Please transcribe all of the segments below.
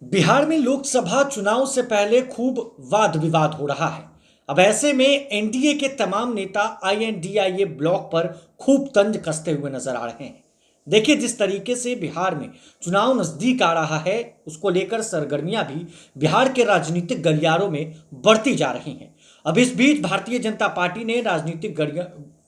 बिहार में लोकसभा चुनाव से पहले खूब वाद विवाद हो रहा है। अब ऐसे में एनडीए के तमाम नेता आईएनडीआईए ब्लॉक पर खूब तंज कसते हुए नजर आ रहे हैं। देखिए, जिस तरीके से बिहार में चुनाव नजदीक आ रहा है, उसको लेकर सरगर्मियां भी बिहार के राजनीतिक गलियारों में बढ़ती जा रही हैं। अब इस बीच भारतीय जनता पार्टी ने राजनीतिक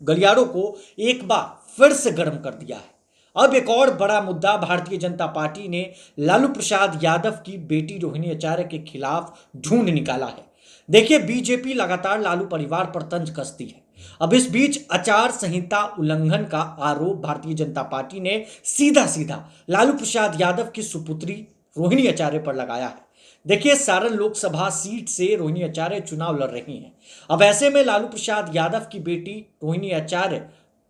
गलियारों को एक बार फिर से गर्म कर दिया है। अब एक और बड़ा मुद्दा, भारतीय जनता पार्टी ने लालू प्रसाद यादव की बेटी रोहिणी आचार्य के खिलाफ ढूंढ निकाला है। देखिए, बीजेपी लगातार लालू परिवार पर तंज कसती है। अब इस बीच आचार संहिता उल्लंघन का आरोप भारतीय जनता पार्टी ने सीधा सीधा लालू प्रसाद यादव की सुपुत्री रोहिणी आचार्य पर लगाया है। देखिए, सारण लोकसभा सीट से रोहिणी आचार्य चुनाव लड़ रही हैं। अब ऐसे में लालू प्रसाद यादव की बेटी रोहिणी आचार्य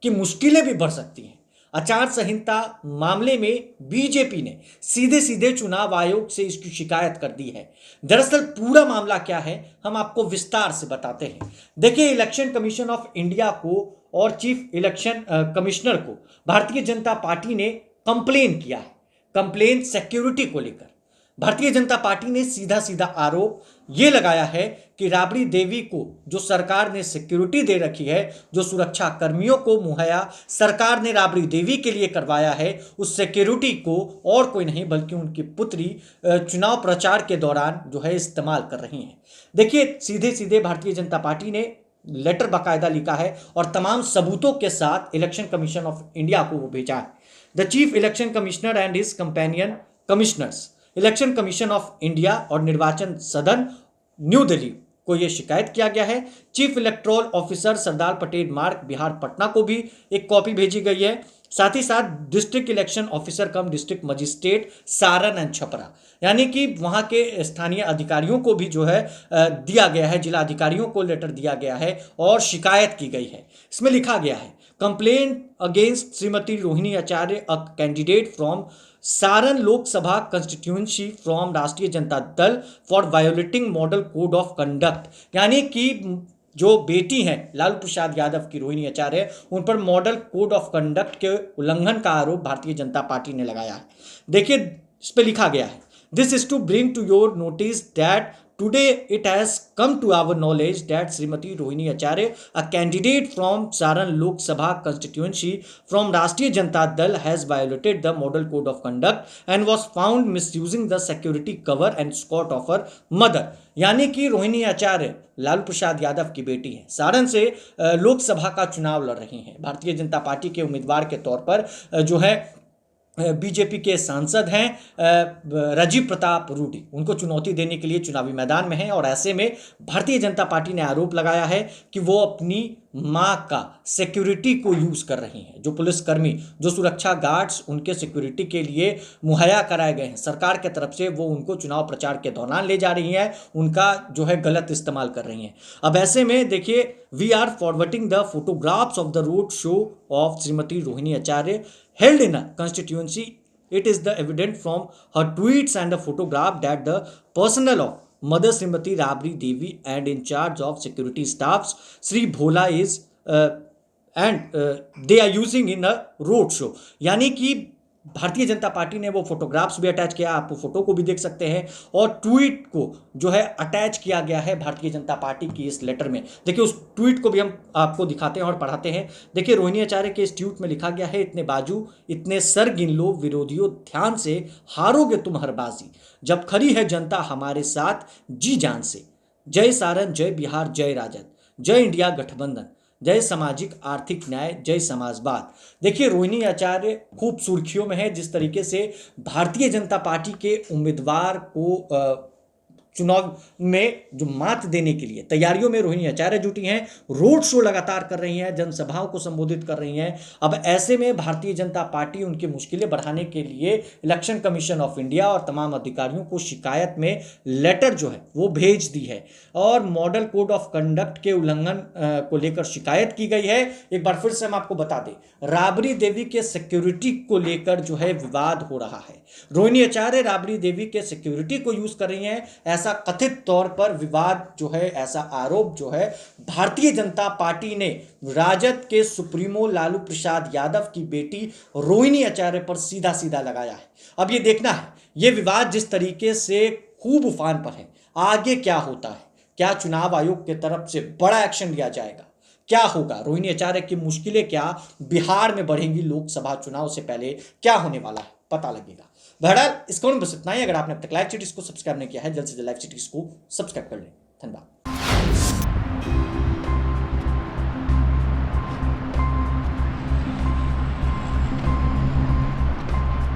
की मुश्किलें भी बढ़ सकती हैं। आचार संहिता मामले में बीजेपी ने सीधे सीधे चुनाव आयोग से इसकी शिकायत कर दी है। दरअसल पूरा मामला क्या है, हम आपको विस्तार से बताते हैं। देखिए, इलेक्शन कमीशन ऑफ इंडिया को और चीफ इलेक्शन कमिश्नर को भारतीय जनता पार्टी ने कंप्लेन किया है। कंप्लेन सिक्योरिटी को लेकर भारतीय जनता पार्टी ने सीधा सीधा आरोप ये लगाया है कि राबड़ी देवी को जो सरकार ने सिक्योरिटी दे रखी है, जो सुरक्षा कर्मियों को मुहैया सरकार ने राबड़ी देवी के लिए करवाया है, उस सिक्योरिटी को और कोई नहीं बल्कि उनकी पुत्री चुनाव प्रचार के दौरान जो है इस्तेमाल कर रही हैं। देखिए, सीधे सीधे भारतीय जनता पार्टी ने लेटर बाकायदा लिखा है और तमाम सबूतों के साथ इलेक्शन कमीशन ऑफ इंडिया को वो भेजा है। The chief election commissioner and his companion commissioners, election commission of India और निर्वाचन सदन न्यू दिल्ली को यह शिकायत किया गया है। Chief electoral officer Sardar Patel मार्ग बिहार पटना को भी एक कॉपी भेजी गई है। साथ ही साथ district election officer come district magistrate Saran and Chhapra, यानी कि वहां के स्थानीय अधिकारियों को भी जो है दिया गया है, जिला अधिकारियों को लेटर दिया गया है और शिकायत की गई है। इसमें लिखा गया है, complaint against Shrimati Rohini Acharya, a candidate from Saran Lok Sabha constituency from राष्ट्रीय Janata Dal for violating model code of conduct, यानी कि जो बेटी हैं लालू प्रसाद यादव की रोहिणी आचार्य, उन पर मॉडल कोड ऑफ कंडक्ट के उल्लंघन का आरोप भारतीय जनता पार्टी ने लगाया है। देखिए, इस पर लिखा गया है, this is to bring to your notice that today it has come to our knowledge that Srimati Rohini Acharya, a candidate from Saran Lok Sabha constituency from Rashtriya Janata Dal, has violated the model code of conduct and was found misusing the security cover and escort of her mother। यानी कि रोहिणी आचार्य लालू प्रसाद यादव की बेटी है, सारण से लोकसभा का चुनाव लड़ रही हैं। भारतीय जनता पार्टी के उम्मीदवार के तौर पर जो है बीजेपी के सांसद हैं राजीव प्रताप रूडी, उनको चुनौती देने के लिए चुनावी मैदान में हैं। और ऐसे में भारतीय जनता पार्टी ने आरोप लगाया है कि वो अपनी मां का सिक्योरिटी को यूज कर रही हैं। जो पुलिसकर्मी, जो सुरक्षा गार्ड्स उनके सिक्योरिटी के लिए मुहैया कराए गए हैं सरकार के तरफ से, वो उनको चुनाव प्रचार के दौरान ले जा रही हैं, उनका जो है गलत इस्तेमाल कर रही हैं। अब ऐसे में देखिए, we are forwarding the photographs of the road show of Shrimati Rohini Acharya held in a constituency. It is the evidence from her tweets and the photograph that the personnel of Mother Srimati Rabri Devi and in charge of security staffs Sri Bhola is and they are using in a road show। यानी कि Bharatiya Janata party ने वो photographs भी attach किया, आप वो photo को भी देख सकते हैं, और ट्वीट को जो है अटैच किया गया है भारतीय जनता पार्टी की इस लेटर में। देखिए, उस ट्वीट को भी हम आपको दिखाते हैं और पढ़ाते हैं। देखिए, रोहिणी आचार्य के इस ट्वीट में लिखा गया है, इतने बाजू इतने सर गिन लो विरोधियों, ध्यान से हारोगे तुम हर बाजी, जब खड़ी है जनता हमारे साथ जी जान से। जय सारण, जय बिहार, जय राजद, जय इंडिया गठबंधन, जय सामाजिक आर्थिक न्याय, जय समाजवाद। देखिए, रोहिणी आचार्य खूब सुर्खियों में है। जिस तरीके से भारतीय जनता पार्टी के उम्मीदवार को चुनाव में जो मात देने के लिए तैयारियों में रोहिणी आचार्य जुटी हैं, रोड शो लगातार कर रही हैं, जनसभाओं को संबोधित कर रही हैं। अब ऐसे में भारतीय जनता पार्टी उनकी मुश्किलें बढ़ाने के लिए इलेक्शन कमीशन ऑफ इंडिया और तमाम अधिकारियों को शिकायत में लेटर जो है वो भेज दी है और मॉडल कोड ऑफ कंडक्ट के उल्लंघन को लेकर शिकायत की गई है। एक बार फिर से हम आपको बता दें, राबड़ी देवी के सिक्योरिटी को लेकर जो है विवाद हो रहा है। रोहिणी आचार्य राबड़ी देवी के सिक्योरिटी को यूज कर रही हैं। ऐसा कथित तौर पर विवाद जो है, ऐसा आरोप जो है भारतीय जनता पार्टी ने राजद के सुप्रीमो लालू प्रसाद यादव की बेटी रोहिणी आचार्य पर सीधा सीधा लगाया है। अब ये देखना है ये विवाद जिस तरीके से खूब उफान पर है, आगे क्या होता है। क्या चुनाव आयोग की तरफ से बड़ा एक्शन लिया जाएगा, क्या होगा, रोहिणी आचार्य की मुश्किलें क्या बिहार में बढ़ेंगी, लोकसभा चुनाव से पहले क्या होने वाला है पता लगेगा। बहरहाल इस खबर में बस इतना ही। अगर आपने अब तक लाइव सिटीज को सब्सक्राइब नहीं किया है, जल्द से जल्द लाइव सिटीज को सब्सक्राइब कर लें। धन्यवाद।